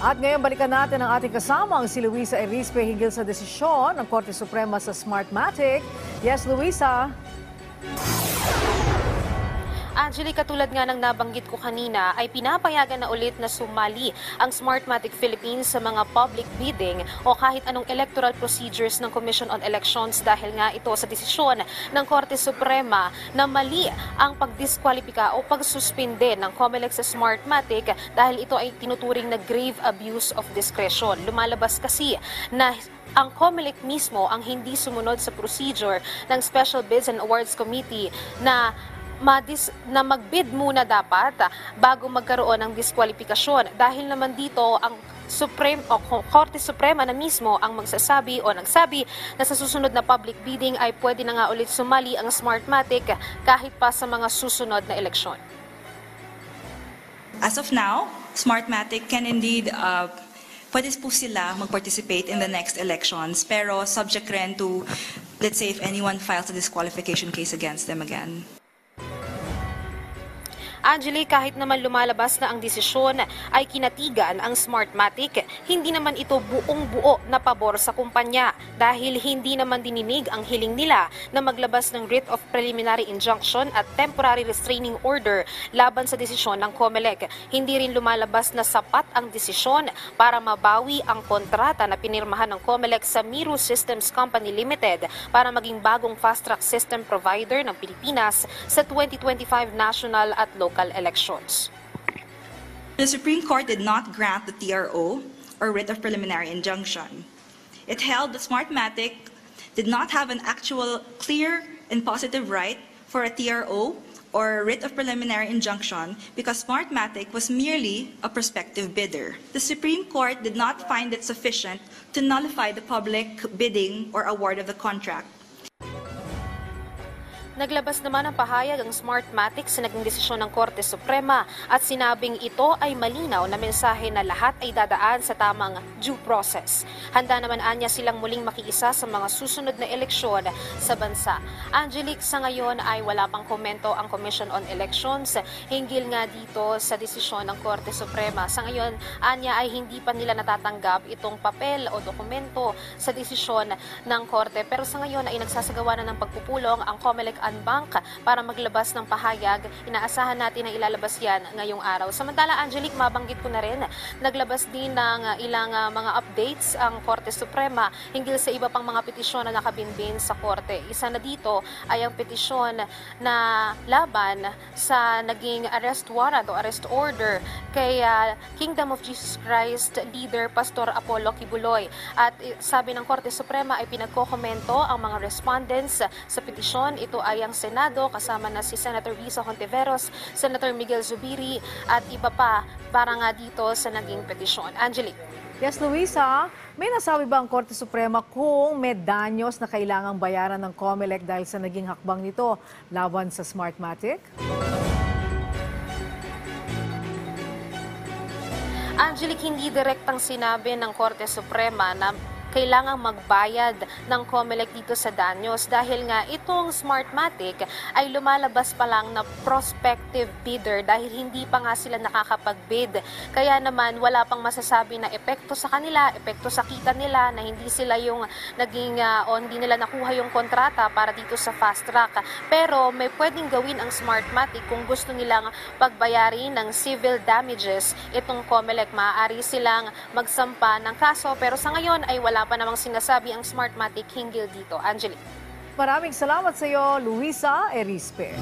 At ngayon balikan natin ang ating kasamang si Luisa Erispe hinggil sa desisyon ng Korte Suprema sa Smartmatic. Yes, Luisa. Angelique, katulad nga ng nabanggit ko kanina, ay pinapayagan na ulit na sumali ang Smartmatic Philippines sa mga public bidding o kahit anong electoral procedures ng Commission on Elections dahil nga ito sa desisyon ng Korte Suprema na mali ang pagdiskwalipika o pagsuspinde ng COMELEC sa Smartmatic dahil ito ay tinuturing na grave abuse of discretion. Lumalabas kasi na ang COMELEC mismo ang hindi sumunod sa procedure ng Special Bids and Awards Committee na magbid muna dapat bago magkaroon ng diskwalifikasyon. Dahil naman dito ang Korte Suprema na mismo ang magsasabi o nagsabi na sa susunod na public bidding ay pwede na nga ulit sumali ang Smartmatic kahit pa sa mga susunod na eleksyon. As of now, Smartmatic can indeed pwede po sila mag-participate in the next elections, pero subject rin to, let's say, if anyone files a disqualification case against them again. Angelique, kahit naman lumalabas na ang desisyon ay kinatigan ang Smartmatic, hindi naman ito buong-buo na pabor sa kumpanya dahil hindi naman dininig ang hiling nila na maglabas ng writ of preliminary injunction at temporary restraining order laban sa desisyon ng COMELEC. Hindi rin lumalabas na sapat ang desisyon para mabawi ang kontrata na pinirmahan ng COMELEC sa Miru Systems Company Limited para maging bagong fast-track system provider ng Pilipinas sa 2025 national at local elections. The Supreme Court did not grant the TRO or writ of preliminary injunction. It held that Smartmatic did not have an actual, clear, and positive right for a TRO or writ of preliminary injunction because Smartmatic was merely a prospective bidder. The Supreme Court did not find it sufficient to nullify the public bidding or award of the contract. Naglabas naman ng pahayag ang Smartmatic sa naging desisyon ng Korte Suprema at sinabing ito ay malinaw na mensahe na lahat ay dadaan sa tamang due process. Handa naman anya silang muling makiisa sa mga susunod na eleksyon sa bansa. Angelique, sa ngayon ay wala pang komento ang Commission on Elections hinggil nga dito sa desisyon ng Korte Suprema. Sa ngayon, anya ay hindi pa nila natatanggap itong papel o dokumento sa desisyon ng Korte. Pero sa ngayon ay nagsasagawa na ng pagpupulong ang COMELEC Bank para maglabas ng pahayag. Inaasahan natin na ilalabas yan ngayong araw. Samantala, Angelique, mabanggit ko na rin, naglabas din ng ilang mga updates ang Korte Suprema hinggil sa iba pang mga petisyon na nakabinbin sa Korte. Isa na dito ay ang petisyon na laban sa naging arrest warrant o arrest order kay Kingdom of Jesus Christ leader Pastor Apollo Kibuloy. At sabi ng Korte Suprema ay pinagkokomento ang mga respondents sa petisyon. Ito ay ang Senado kasama na si Senator Risa Hontiveros, Senator Miguel Zubiri at iba pa para nga dito sa naging petisyon. Angelique. Yes, Luisa, may nasabi ba ang Korte Suprema kung may danyos na kailangang bayaran ng COMELEC dahil sa naging hakbang nito laban sa Smartmatic? Angelique, hindi direktang sinabi ng Korte Suprema na kailangang magbayad ng COMELEC dito sa danyos dahil nga itong Smartmatic ay lumalabas pa lang na prospective bidder dahil hindi pa nga sila nakakapag-bid. Kaya naman wala pang masasabi na epekto sa kanila, epekto sa kita nila na hindi sila yung naging o hindi nila nakuha yung kontrata para dito sa fast track. Pero may pwedeng gawin ang Smartmatic kung gusto nilang pagbayarin ng civil damages itong COMELEC. Maaari silang magsampa ng kaso pero sa ngayon ay wala pa namang sinasabi ang Smartmatic hinggil dito. Angelique. Maraming salamat sa iyo, Luisa Erispe.